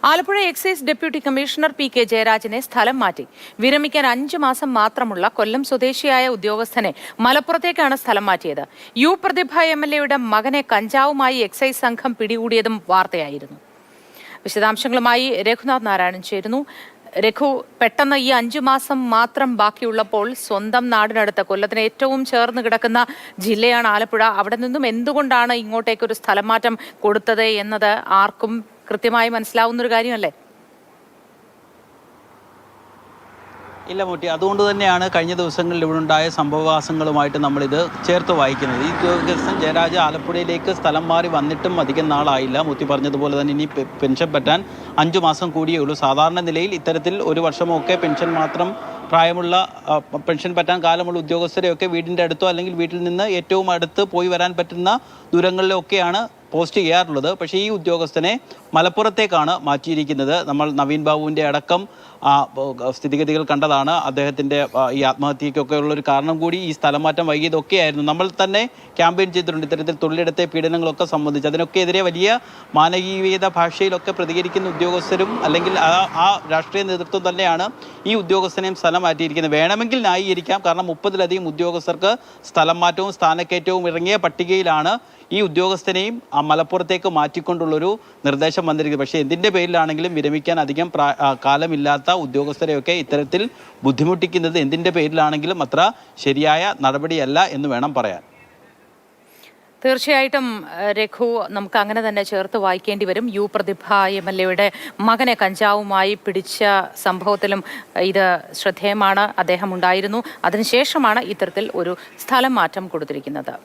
Alappuzha excise deputy commissioner P K. ജയരാജനെ സ്ഥലം മാറ്റി. വിരമിക്കാൻ 5 മാസം മാത്രമുള്ള കൊല്ലം സ്വദേശിയായ ഉദ്യോഗസ്ഥനെ മലപ്പുറത്തേക്കാണ് സ്ഥലം മാറ്റിയത്. യു പ്രതിഭ എം.എൽ.എയുടെ മകനെ കഞ്ചാവുമായി എക്സൈസ് സംഘം പിടികൂടിയതും വാർത്തയായിരുന്നു. വിശദാംശങ്ങളുമായി രഘുനാഥ് നാരായണൻ ചേരുന്നു. രഘു, പെട്ടെന്ന് ഈ 5 മാസം മാത്രം ബാക്കിയുള്ളപ്പോൾ സ്വന്തം നാടിനടുത്ത് കൊല്ലത്തിന് ഏറ്റവും ചേർന്ന് കിടക്കുന്ന ജില്ലയാണ് ആലപ്പുഴ. അവിടെ നിന്നും എന്തുകൊണ്ടാണ് ഇങ്ങോട്ടേക്കൊരു സ്ഥലം മാറ്റം കൊടുത്തത് എന്നത് ആർക്കും കൃത്യമായി മനസ്സിലാവുന്നൊരു കാര്യമല്ലേ? ഇല്ല മോട്ടി, അതുകൊണ്ട് തന്നെയാണ് കഴിഞ്ഞ ദിവസങ്ങളിൽ ഇവിടെ ഉണ്ടായ സംഭവവാസങ്ങളുമായിട്ട് നമ്മളിത് ചേർത്ത് വായിക്കുന്നത്. ഈ ഉദ്യോഗസ്ഥൻ ജയരാജ് ആലപ്പുഴയിലേക്ക് സ്ഥലം മാറി വന്നിട്ടും അധികം നാളായില്ല. മുത്തി പറഞ്ഞതുപോലെ തന്നെ ഇനി പെൻഷൻ പറ്റാൻ 5 മാസം കൂടിയേ ഉള്ളൂ. സാധാരണ നിലയിൽ ഇത്തരത്തിൽ 1 വർഷമൊക്കെ പെൻഷൻ മാത്രം പ്രായമുള്ള പെൻഷൻ പറ്റാൻ കാലമുള്ള ഉദ്യോഗസ്ഥരെയൊക്കെ വീടിൻ്റെ അടുത്തോ അല്ലെങ്കിൽ വീട്ടിൽ നിന്ന് ഏറ്റവും അടുത്ത് പോയി വരാൻ പറ്റുന്ന ദൂരങ്ങളിലൊക്കെയാണ് പോസ്റ്റ് ചെയ്യാറുള്ളത്. പക്ഷേ ഈ ഉദ്യോഗസ്ഥനെ മലപ്പുറത്തേക്കാണ് മാറ്റിയിരിക്കുന്നത്. നമ്മൾ നവീൻ ബാബുവിൻ്റെ അടക്കം സ്ഥിതിഗതികൾ കണ്ടതാണ്. അദ്ദേഹത്തിൻ്റെ ഈ ആത്മഹത്യക്കൊക്കെ ഉള്ളൊരു കാരണം കൂടി ഈ സ്ഥലം മാറ്റം വൈകിയതൊക്കെയായിരുന്നു. നമ്മൾ തന്നെ ക്യാമ്പയിൻ ചെയ്തിട്ടുണ്ട് ഇത്തരത്തിൽ തൊഴിലിടത്തെ പീഡനങ്ങളൊക്കെ സംബന്ധിച്ച്. അതിനൊക്കെ എതിരെ വലിയ മാനവീയത ഭാഷയിലൊക്കെ പ്രതികരിക്കുന്ന ഉദ്യോഗസ്ഥരും അല്ലെങ്കിൽ ആ രാഷ്ട്രീയ നേതൃത്വം തന്നെയാണ് ഈ ഉദ്യോഗസ്ഥനെയും സ്ഥലം മാറ്റിയിരിക്കുന്നത്. വേണമെങ്കിൽ ന്യായീകരിക്കാം, കാരണം 30-ലധികം ഉദ്യോഗസ്ഥർക്ക് സ്ഥലം മാറ്റവും സ്ഥാനക്കയറ്റവും ഇറങ്ങിയ പട്ടികയിലാണ് ഈ ഉദ്യോഗസ്ഥനെയും മലപ്പുറത്തേക്ക് മാറ്റിക്കൊണ്ടുള്ളൊരു നിർദ്ദേശം വന്നിരിക്കുന്നത്. പക്ഷേ എന്തിൻ്റെ പേരിലാണെങ്കിലും വിരമിക്കാൻ അധികം കാലമില്ലാത്ത ഉദ്യോഗസ്ഥരെയൊക്കെ ഇത്തരത്തിൽ ബുദ്ധിമുട്ടിക്കുന്നത് എന്തിൻ്റെ പേരിലാണെങ്കിലും അത്ര ശരിയായ നടപടിയല്ല എന്ന് വേണം പറയാൻ. തീർച്ചയായിട്ടും രഘു, നമുക്ക് അങ്ങനെ തന്നെ ചേർത്ത് വായിക്കേണ്ടി വരും. യു പ്രതിഭ എം.എൽ.എയുടെ മകനെ കഞ്ചാവുമായി പിടിച്ച സംഭവത്തിലും ഇത് ശ്രദ്ധേയമാണ്. അദ്ദേഹം ഉണ്ടായിരുന്നു. അതിനുശേഷമാണ് ഇത്തരത്തിൽ ഒരു സ്ഥലം മാറ്റം കൊടുത്തിരിക്കുന്നത്.